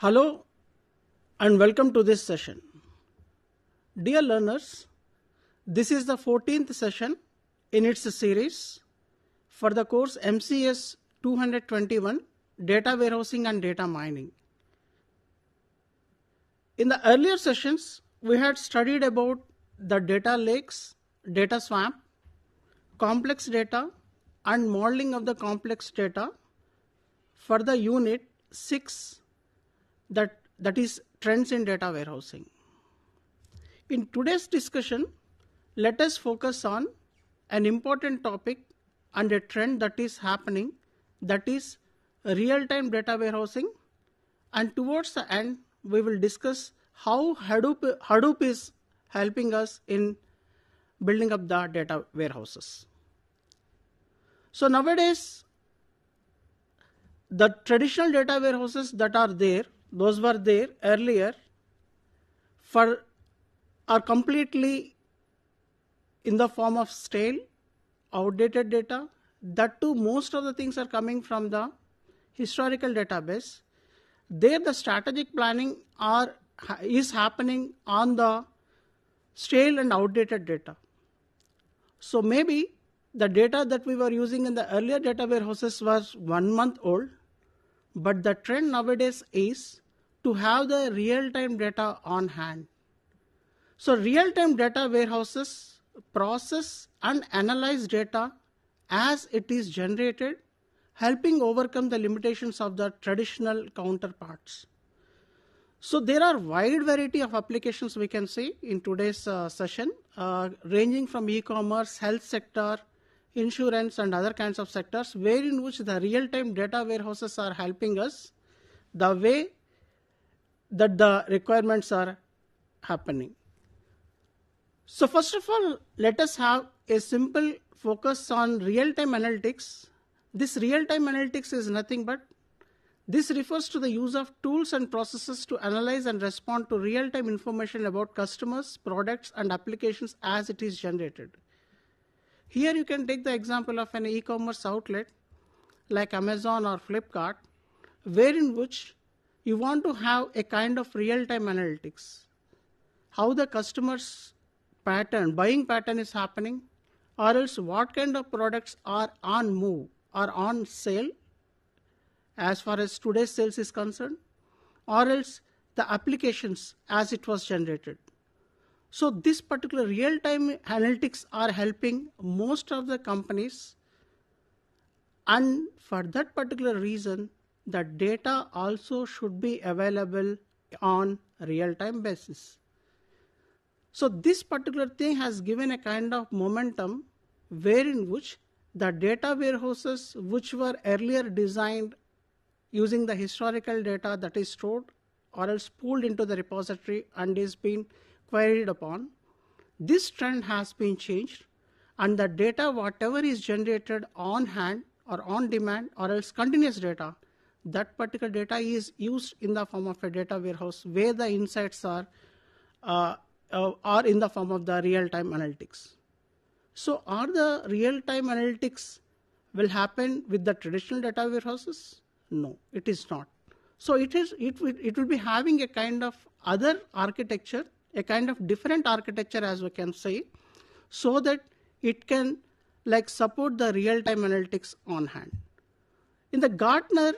Hello and welcome to this session. Dear learners, this is the 14th session in its series for the course MCS 221 Data Warehousing and Data Mining. In the earlier sessions, we had studied about the data lakes, data swamp, complex data and modeling of the complex data for the unit 6 that is trends in data warehousing. In today's discussion, let us focus on an important topic and a trend that is happening, that is real-time data warehousing, and towards the end we will discuss how Hadoop is helping us in building up the data warehouses. So nowadays the traditional data warehouses that are there, those were there earlier, are completely in the form of stale, outdated data. That too, most of the things are coming from the historical database. There the strategic planning is happening on the stale and outdated data. So maybe the data that we were using in the earlier data warehouses was 1 month old, but the trend nowadays is to have the real-time data on hand. So real-time data warehouses process and analyze data as it is generated, helping overcome the limitations of the traditional counterparts. So there are wide variety of applications we can see in today's session, ranging from e-commerce, health sector, insurance and other kinds of sectors, wherein which the real-time data warehouses are helping us the way that the requirements are happening. So first of all, let us have a simple focus on real-time analytics. This real-time analytics is nothing but this refers to the use of tools and processes to analyze and respond to real-time information about customers, products and applications as it is generated. Here you can take the example of an e-commerce outlet like Amazon or Flipkart, wherein which you want to have a kind of real-time analytics. How the customer's buying pattern is happening, or else what kind of products are on move or on sale as far as today's sales is concerned, or else the applications as it was generated. So this particular real-time analytics are helping most of the companies, and for that particular reason the data also should be available on real-time basis. So this particular thing has given a kind of momentum wherein which the data warehouses which were earlier designed using the historical data that is stored or else pulled into the repository and is being queried upon, this trend has been changed, and the data whatever is generated on hand or on demand or else continuous data, that particular data is used in the form of a data warehouse where the insights are in the form of the real-time analytics. So are the real-time analytics will happen with the traditional data warehouses? No, it is not. So it will be having a kind of other architecture, a kind of different architecture as we can say, so that it can support the real-time analytics on hand. In the Gartner,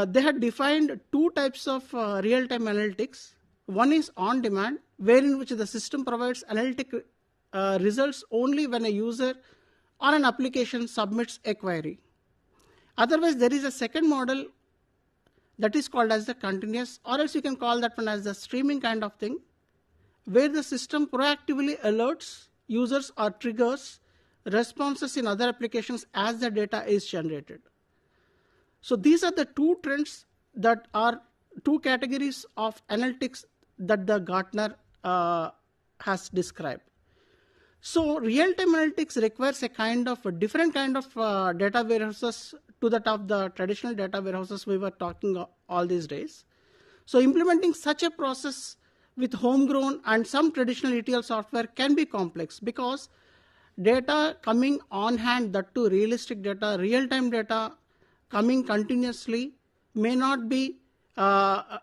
they had defined two types of real-time analytics. One is on demand, wherein which the system provides analytic results only when a user or an application submits a query. Otherwise, there is a second model that is called as the continuous, or else you can call that one as the streaming kind of thing, where the system proactively alerts users or triggers responses in other applications as the data is generated. So these are the two trends that are two categories of analytics that the Gartner has described. So real-time analytics requires a different kind of data warehouses to that of the traditional data warehouses we were talking all these days. So implementing such a process with homegrown and some traditional ETL software can be complex because data coming on hand, that too realistic data, real-time data coming continuously may not be may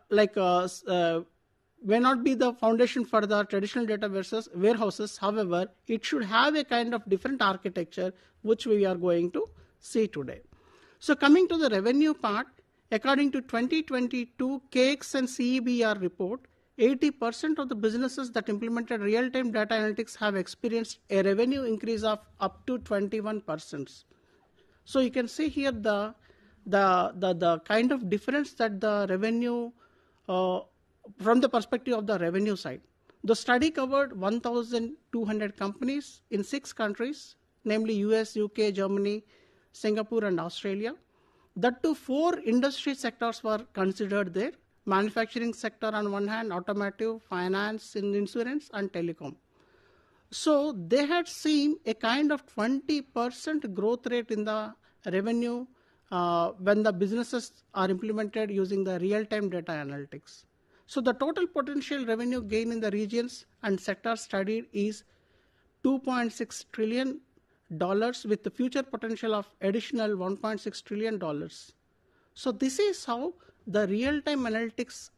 not be the foundation for the traditional data warehouses. However, it should have a kind of different architecture, which we are going to see today. So coming to the revenue part, according to 2022 KX and CEBR report, 80% of the businesses that implemented real-time data analytics have experienced a revenue increase of up to 21%. So you can see here the kind of difference that the revenue from the perspective of the revenue side. The study covered 1,200 companies in 6 countries, namely US, UK, Germany, Singapore, and Australia. That too, 4 industry sectors were considered there: manufacturing sector on one hand, automotive, finance, insurance, and telecom. So they had seen a kind of 20% growth rate in the revenue when the businesses are implemented using the real-time data analytics. So the total potential revenue gain in the regions and sectors studied is $2.6 trillion with the future potential of additional $1.6 trillion. So this is how the real-time analytics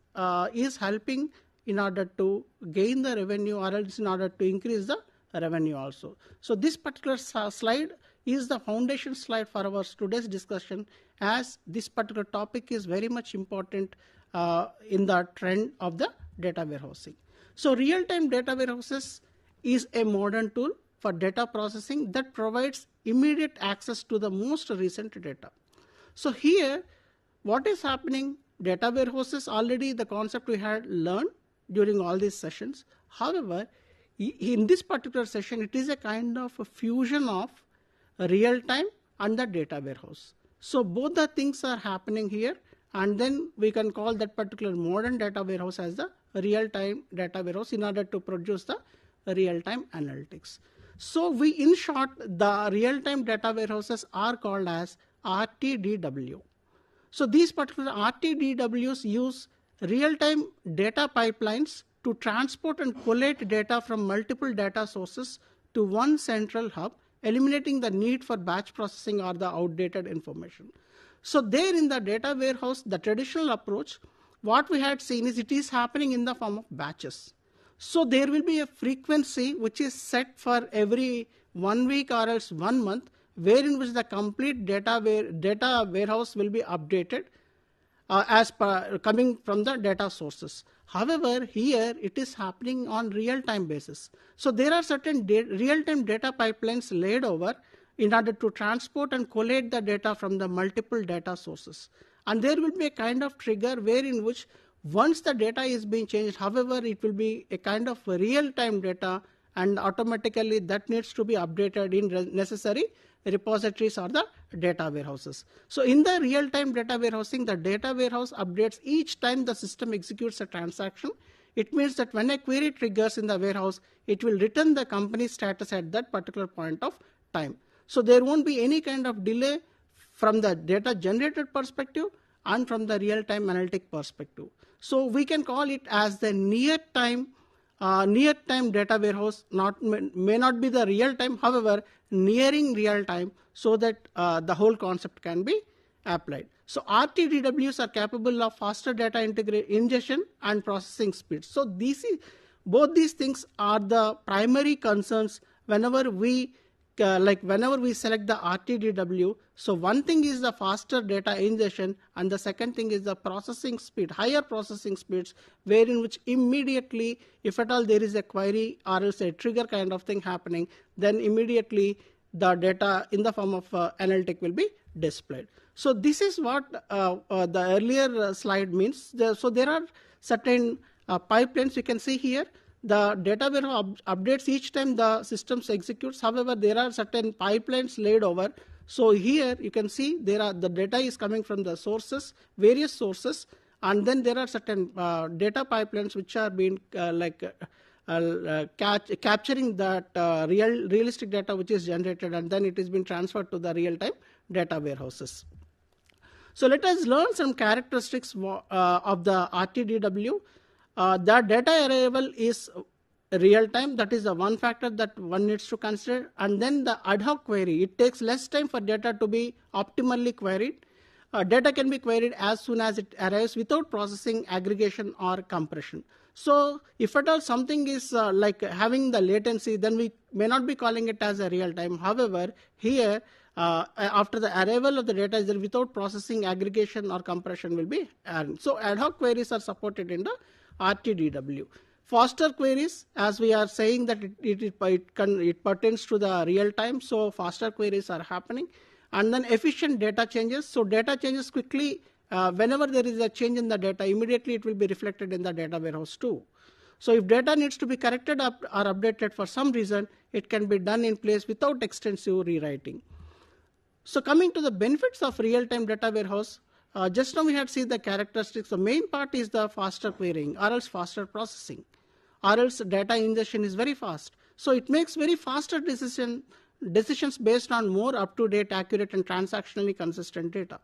is helping in order to gain the revenue, or else in order to increase the revenue also. So this particular slide is the foundation slide for our today's discussion, as this particular topic is very much important in the trend of the data warehousing. So real-time data warehouses is a modern tool for data processing that provides immediate access to the most recent data. So here, what is happening? Data warehouses, already the concept we had learned during all these sessions. However, in this particular session, it is a kind of a fusion of real-time and the data warehouse. So both the things are happening here, and then we can call that particular modern data warehouse as the real-time data warehouse in order to produce the real-time analytics. So in short, the real-time data warehouses are called as RTDW. So these particular RTDWs use real-time data pipelines to transport and collate data from multiple data sources to one central hub, eliminating the need for batch processing or the outdated information. So there in the data warehouse, the traditional approach, what we had seen is it is happening in the form of batches. So there will be a frequency which is set for every 1 week or else 1 month, wherein which the complete data warehouse will be updated as per coming from the data sources. However, here it is happening on real-time basis. So there are certain real-time data pipelines laid over in order to transport and collate the data from the multiple data sources. And there will be a kind of trigger wherein which once the data is being changed, however, it will be a kind of real-time data, and automatically that needs to be updated in necessary repositories or the data warehouses. So in the real-time data warehousing, the data warehouse updates each time the system executes a transaction. It means that when a query triggers in the warehouse, it will return the company status at that particular point of time. So there won't be any kind of delay from the data generated perspective and from the real-time analytic perspective. So we can call it as the near-time data warehouse. May not be the real-time, however, nearing real-time, so that the whole concept can be applied. So RTDWs are capable of faster data ingestion and processing speed. So both these things are the primary concerns whenever we select the RTDW. So one thing is the faster data ingestion, and the second thing is the processing speed, higher processing speeds, wherein which immediately, if at all there is a query or else a trigger kind of thing happening, then immediately the data in the form of analytic will be displayed. So this is what the earlier slide means. So there are certain pipelines you can see here. The data warehouse updates each time the systems executes. However, there are certain pipelines laid over. So here you can see the data is coming from the sources, various sources, and then there are certain data pipelines which are being capturing that realistic data which is generated, and then it is being transferred to the real-time data warehouses. So let us learn some characteristics of the RTDW. The data arrival is real time. That is the one factor that one needs to consider. And then the ad hoc query. It takes less time for data to be optimally queried. data can be queried as soon as it arrives without processing, aggregation, or compression. So if at all something is like having the latency, then we may not be calling it as a real time. However, here after the arrival of the data is there, without processing, aggregation, or compression will be added. So ad hoc queries are supported in the RTDW. Faster queries, as we are saying that it pertains to the real time, so faster queries are happening. And then efficient data changes. So data changes quickly. Whenever there is a change in the data, immediately it will be reflected in the data warehouse too. So if data needs to be corrected or updated for some reason, it can be done in place without extensive rewriting. So coming to the benefits of real-time data warehouse, just now we had seen the characteristics. The main part is the faster querying or else faster processing, or else data ingestion is very fast. So it makes very faster decisions based on more up-to-date, accurate, and transactionally consistent data.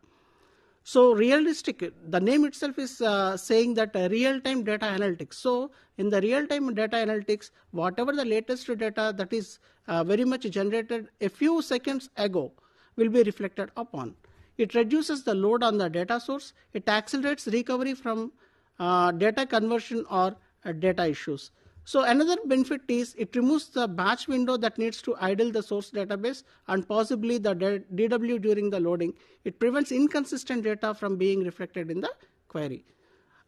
So realistic, the name itself is saying that real-time data analytics. So in the real-time data analytics, whatever the latest data that is very much generated a few seconds ago will be reflected upon. It reduces the load on the data source. It accelerates recovery from data conversion or data issues. So another benefit is it removes the batch window that needs to idle the source database and possibly the DW during the loading. It prevents inconsistent data from being reflected in the query.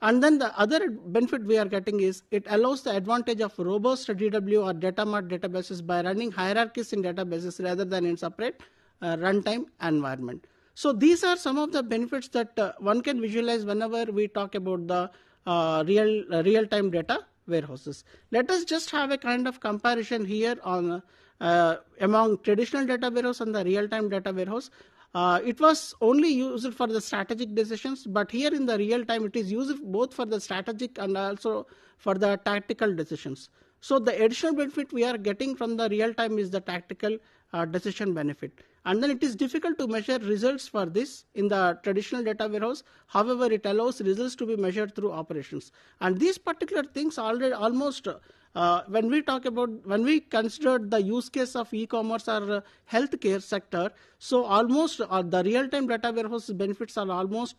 And then the other benefit we are getting is it allows the advantage of robust DW or data mart databases by running hierarchies in databases rather than in separate runtime environment. So these are some of the benefits that one can visualize whenever we talk about the real-time data warehouses. Let us just have a kind of comparison here on among traditional data warehouse and the real-time data warehouse. It was only used for the strategic decisions, but here in the real time it is used both for the strategic and also for the tactical decisions. So the additional benefit we are getting from the real time is the tactical decision benefit. And then it is difficult to measure results for this in the traditional data warehouse. However, it allows results to be measured through operations. And these particular things already almost when we considered the use case of e-commerce or healthcare sector, so almost the real-time data warehouse benefits are almost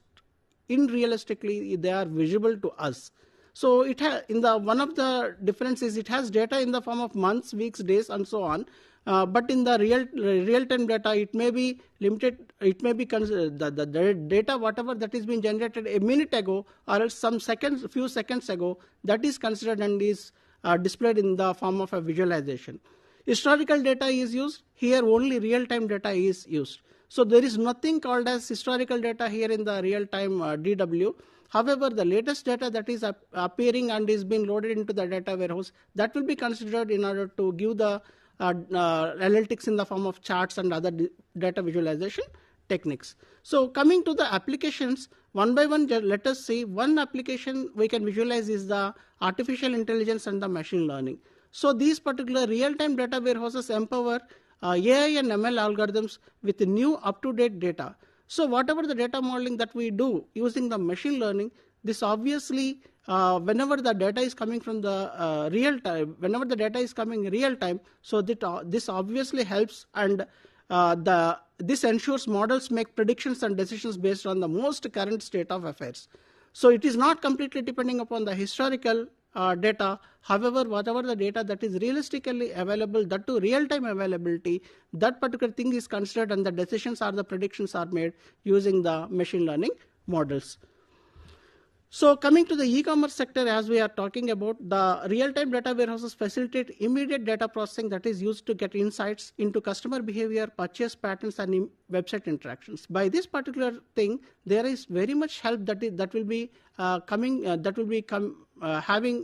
unrealistically they are visible to us. So it one of the differences, it has data in the form of months, weeks, days, and so on. But in the real-time data, it may be limited. It may be the data whatever that is being generated a minute ago or else few seconds ago, that is considered and is displayed in the form of a visualization. Historical data is used. Here only real-time data is used. So there is nothing called as historical data here in the real-time DW. However, the latest data that is appearing and is being loaded into the data warehouse, that will be considered in order to give the analytics in the form of charts and other data visualization techniques. So coming to the applications, one by one, let us see one application we can visualize is the artificial intelligence and the machine learning. So these particular real-time data warehouses empower AI and ML algorithms with new up-to-date data. So whatever the data modeling that we do using the machine learning, this obviously whenever the data is coming from the real time, so that this obviously helps and this ensures models make predictions and decisions based on the most current state of affairs. So it is not completely depending upon the historical data. However, whatever the data that is realistically available, that to real-time availability, that particular thing is considered and the decisions or the predictions are made using the machine learning models. So coming to the e-commerce sector, as we are talking about, the real-time data warehouses facilitate immediate data processing that is used to get insights into customer behavior, purchase patterns, and website interactions. By this particular thing, there is very much help that will be having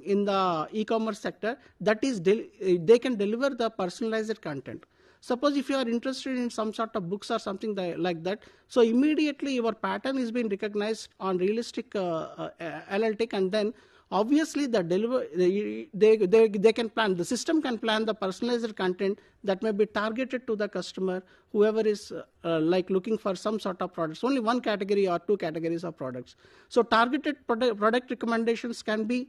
in the e-commerce sector. That is, they can deliver the personalized content. Suppose if you are interested in some sort of books or something like that, so immediately your pattern is being recognized on realistic analytic, and then obviously the they can plan, the system can plan the personalized content that may be targeted to the customer, whoever is like looking for some sort of products, only one category or two categories of products. So targeted product recommendations can be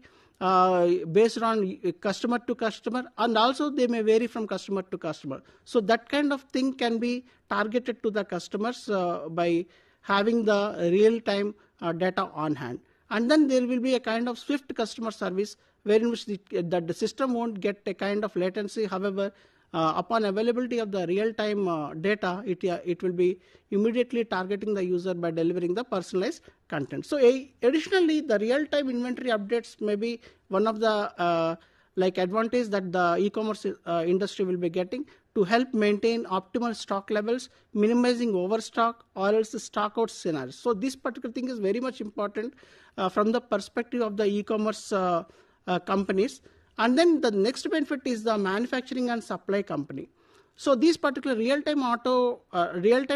based on customer to customer, and also they may vary from customer to customer. So that kind of thing can be targeted to the customers by having the real-time data on hand. And then there will be a kind of swift customer service wherein which the system won't get a kind of latency. However, upon availability of the real-time data, it will be immediately targeting the user by delivering the personalized content. So additionally, the real-time inventory updates may be one of the advantage that the e-commerce industry will be getting to help maintain optimal stock levels, minimizing overstock or else the stock out scenarios. So this particular thing is very much important from the perspective of the e-commerce companies. And then the next benefit is the manufacturing and supply company. So these particular real-time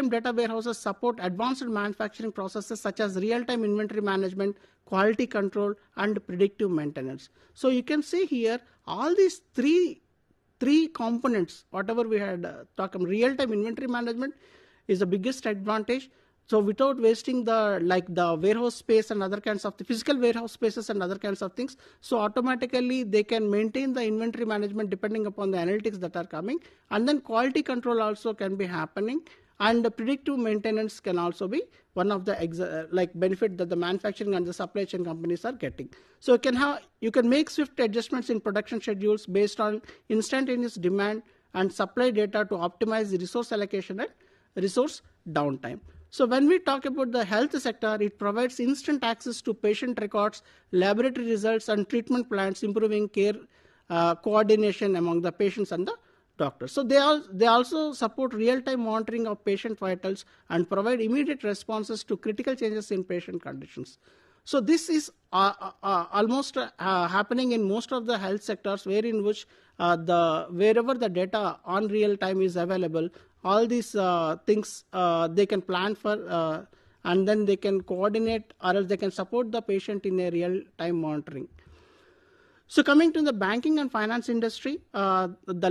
data warehouses support advanced manufacturing processes such as real-time inventory management, quality control, and predictive maintenance. So you can see here all these three components, whatever we had talked about. Real-time inventory management is the biggest advantage. So without wasting the warehouse space and other kinds of the physical warehouse spaces and other kinds of things, so automatically they can maintain the inventory management depending upon the analytics that are coming, and then quality control also can be happening, and the predictive maintenance can also be one of the benefit that the manufacturing and the supply chain companies are getting. So you can make swift adjustments in production schedules based on instantaneous demand and supply data to optimize the resource allocation and resource downtime. So when we talk about the health sector, it provides instant access to patient records, laboratory results, and treatment plans, improving care coordination among the patients and the doctors. So they also support real-time monitoring of patient vitals and provide immediate responses to critical changes in patient conditions. So this is almost happening in most of the health sectors, wherever the data on real time is available, all these things they can plan for, and then they can coordinate, or else they can support the patient in a real time monitoring. So coming to the banking and finance industry, the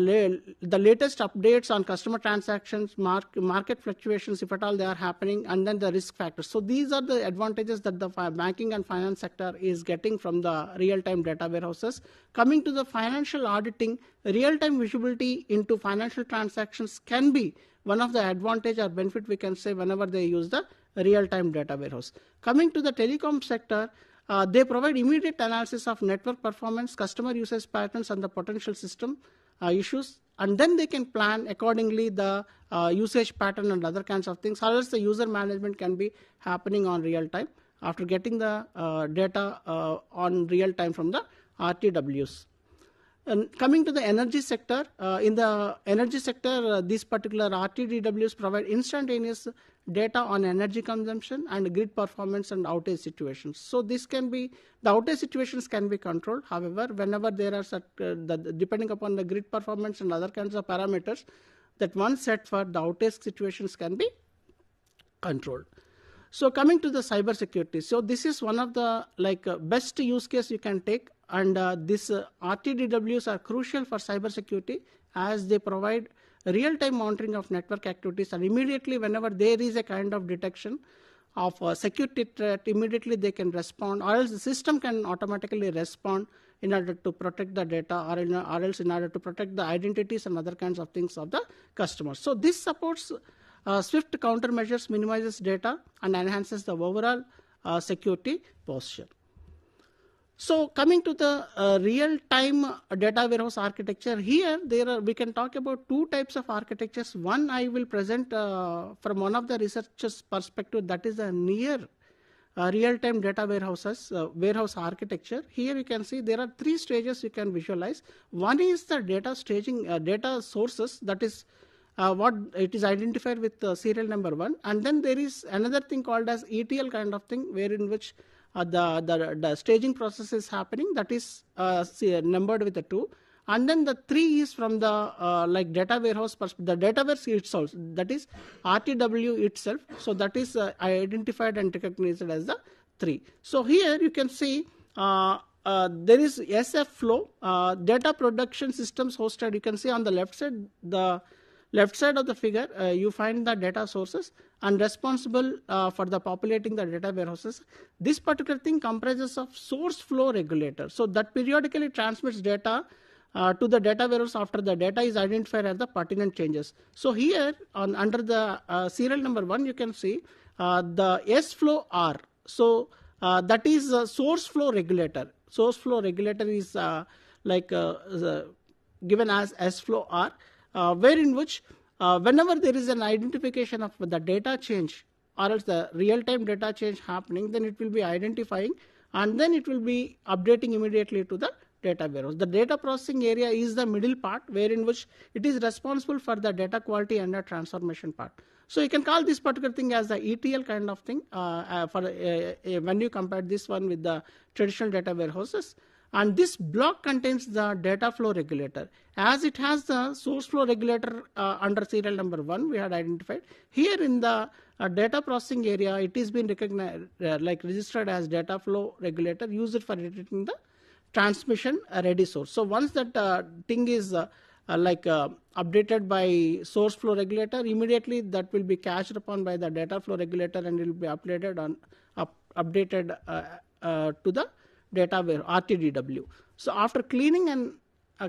latest updates on customer transactions, market fluctuations, if at all they are happening, and then the risk factors. So these are the advantages that the banking and finance sector is getting from the real-time data warehouses. Coming to the financial auditing, real-time visibility into financial transactions can be one of the advantage or benefit we can say whenever they use the real-time data warehouse. Coming to the telecom sector, they provide immediate analysis of network performance, customer usage patterns, and the potential system issues, and then they can plan accordingly the usage pattern and other kinds of things. Or else the user management can be happening on real time after getting the data on real time from the RTWs. And coming to the energy sector, in the energy sector, these particular RTDWs provide instantaneous data on energy consumption and grid performance and outage situations. So this can be, the outage situations can be controlled. However, whenever there are depending upon the grid performance and other kinds of parameters, that one set for the outage situations can be controlled. So coming to the cyber security, so this is one of the best use case you can take, and these RTDWs are crucial for cyber security as they provide real-time monitoring of network activities, and immediately whenever there is a kind of detection of a security threat, immediately they can respond, or else the system can automatically respond in order to protect the data, or else in order to protect the identities and other kinds of things of the customers. So this supports swift countermeasures, minimizes data, and enhances the overall security posture. So coming to the real-time data warehouse architecture, here we can talk about two types of architectures. One I will present from one of the researchers' perspective, that is a near real-time data warehouse architecture. Here you can see there are three stages you can visualize. One is the data staging, data sources, that is what it is identified with serial number 1, and then there is another thing called as ETL kind of thing, wherein which the staging process is happening, that is numbered with the 2, and then the 3 is from the data warehouse perspective, the database itself, that is RTW itself, so that is identified and recognized as the 3. So here you can see there is SF flow, data production systems hosted. You can see on the left side of the figure, you find the data sources and responsible for the populating the data warehouses. This particular thing comprises of source flow regulator. So that periodically transmits data to the data warehouse after the data is identified as the pertinent changes. So here under the serial number 1, you can see the S flow R. So that is source flow regulator. Source flow regulator is given as S flow R, wherein which whenever there is an identification of the data change or else the real-time data change happening, then it will be identifying and then it will be updating immediately to the data warehouse. The data processing area is the middle part, wherein which it is responsible for the data quality and the transformation part. So you can call this particular thing as the ETL kind of thing when you compare this one with the traditional data warehouses. And this block contains the data flow regulator. As it has the source flow regulator under serial number 1, we had identified. Here in the data processing area, it is been recognized, registered as data flow regulator, used for detecting the transmission ready source. So once that thing is updated by source flow regulator, immediately that will be cached upon by the data flow regulator and it will be updated updated to the data where RTDW. So after cleaning and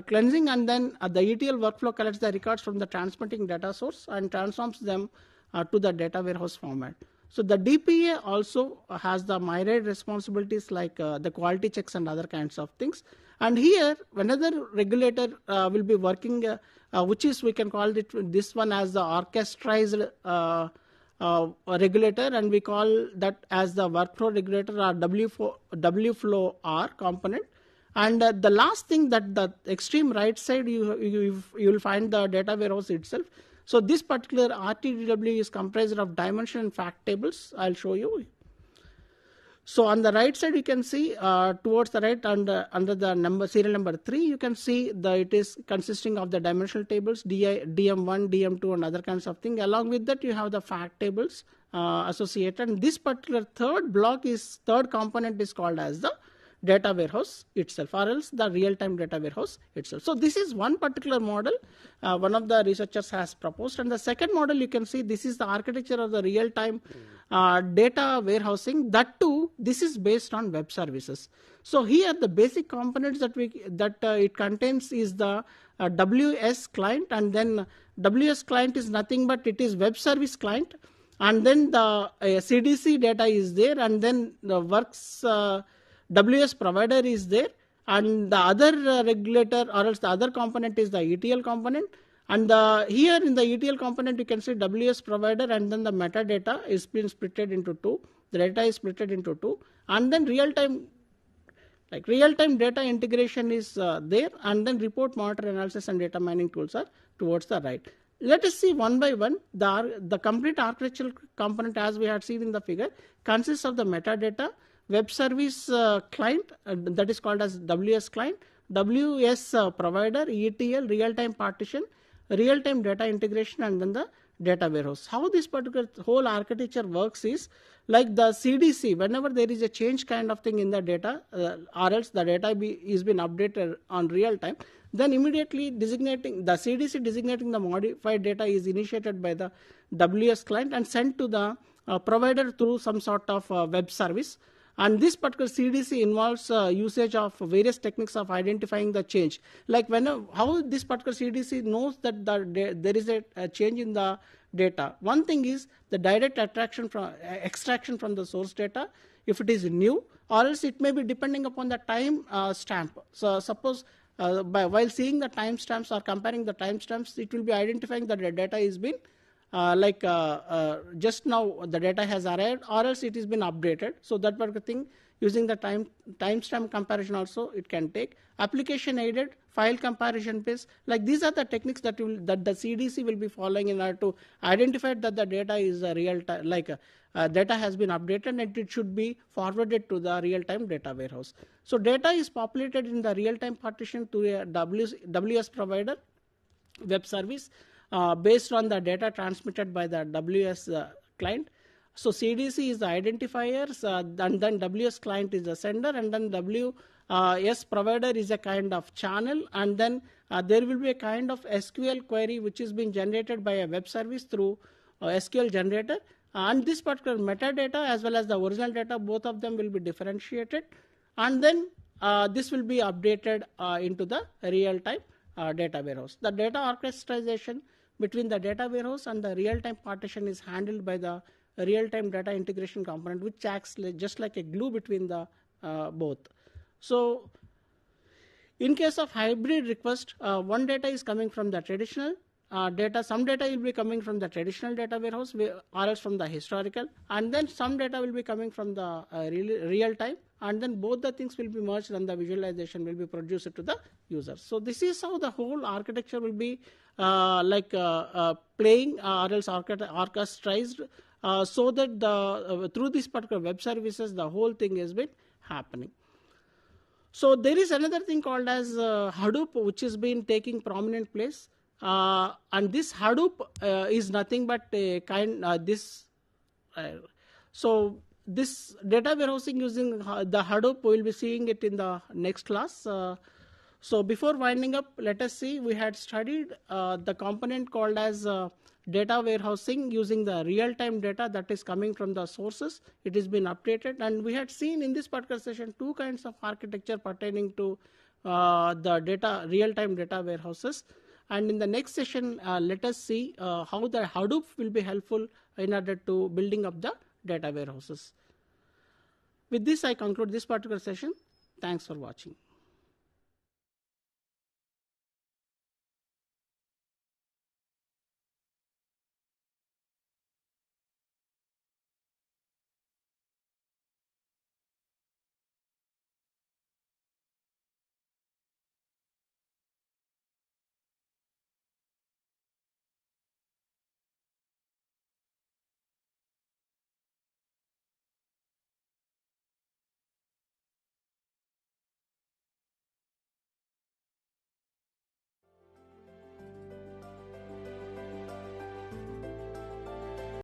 cleansing, and then the ETL workflow collects the records from the transmitting data source and transforms them to the data warehouse format. So the DPA also has the myriad responsibilities like the quality checks and other kinds of things. And here, another regulator will be working, which is, we can call it this one as the orchestrized regulator, and we call that as the workflow regulator or WFlow R component. And the last thing, that the extreme right side, you will find the data warehouse itself. So this particular RTDW is comprised of dimension and fact tables. I'll show you. So on the right side, you can see towards the right under the serial number 3, you can see it is consisting of the dimensional tables, DM1, DM2 and other kinds of things. Along with that, you have the fact tables associated. And this particular third component is called as the data warehouse itself, or else the real-time data warehouse itself. So this is one particular model one of the researchers has proposed. And the second model, you can see this is the architecture of the real-time data warehousing. That too, this is based on web services. So here the basic components that it contains is the WS client, and then WS client is nothing but it is web service client, and then the CDC data is there, and then the works WS provider is there, and the other regulator or else the other component is the ETL component. And here in the ETL component, you can see WS provider, and then the metadata is being splitted into 2. The data is splitted into 2, and then real-time data integration is there, and then report, monitor, analysis and data mining tools are towards the right. Let us see one by one. The complete architectural component, as we had seen in the figure, consists of the metadata, web service client, that is called as WS client, WS provider, ETL, real-time partition, real-time data integration, and then the data warehouse. How this particular whole architecture works is like the CDC, whenever there is a change kind of thing in the data, or else the data is been updated on real time, then immediately the CDC designating the modified data is initiated by the WS client and sent to the provider through some sort of web service. And this particular CDC involves usage of various techniques of identifying the change. Like how this particular CDC knows that there is a change in the data. One thing is the direct extraction from the source data, if it is new, or else it may be depending upon the time stamp. So suppose while seeing the timestamps or comparing the timestamps, it will be identifying that the data is been just now the data has arrived, or else it has been updated. So that particular thing, using the timestamp comparison also it can take. Application aided, file comparison based, like these are the techniques that the CDC will be following in order to identify that the data is real time, data has been updated and it should be forwarded to the real-time data warehouse. So data is populated in the real-time partition to a WS provider web service based on the data transmitted by the WS client. So CDC is the identifiers, and then WS client is the sender, and then WS provider is a kind of channel, and then there will be a kind of SQL query which is being generated by a web service through SQL generator. And this particular metadata as well as the original data, both of them will be differentiated, and then this will be updated into the real-time data warehouse. The data orchestration between the data warehouse and the real-time partition is handled by the real-time data integration component, which acts just like a glue between the both. So in case of hybrid request, one data is coming from the traditional data, some data will be coming from the traditional data warehouse or else from the historical, and then some data will be coming from the real time, and then both the things will be merged and the visualization will be produced to the user. So this is how the whole architecture will be playing or else orchestrized, so that the through this particular web services the whole thing has been happening. So there is another thing called as Hadoop, which has been taking prominent place. And this Hadoop is nothing but a kind so this data warehousing using the Hadoop, we will be seeing it in the next class. So before winding up, let us see, we had studied the component called as data warehousing using the real-time data that is coming from the sources. It has been updated, and we had seen in this particular session two kinds of architecture pertaining to the data real-time data warehouses. And in the next session, let us see how the Hadoop will be helpful in order to building up the data warehouses. With this, I conclude this particular session. Thanks for watching.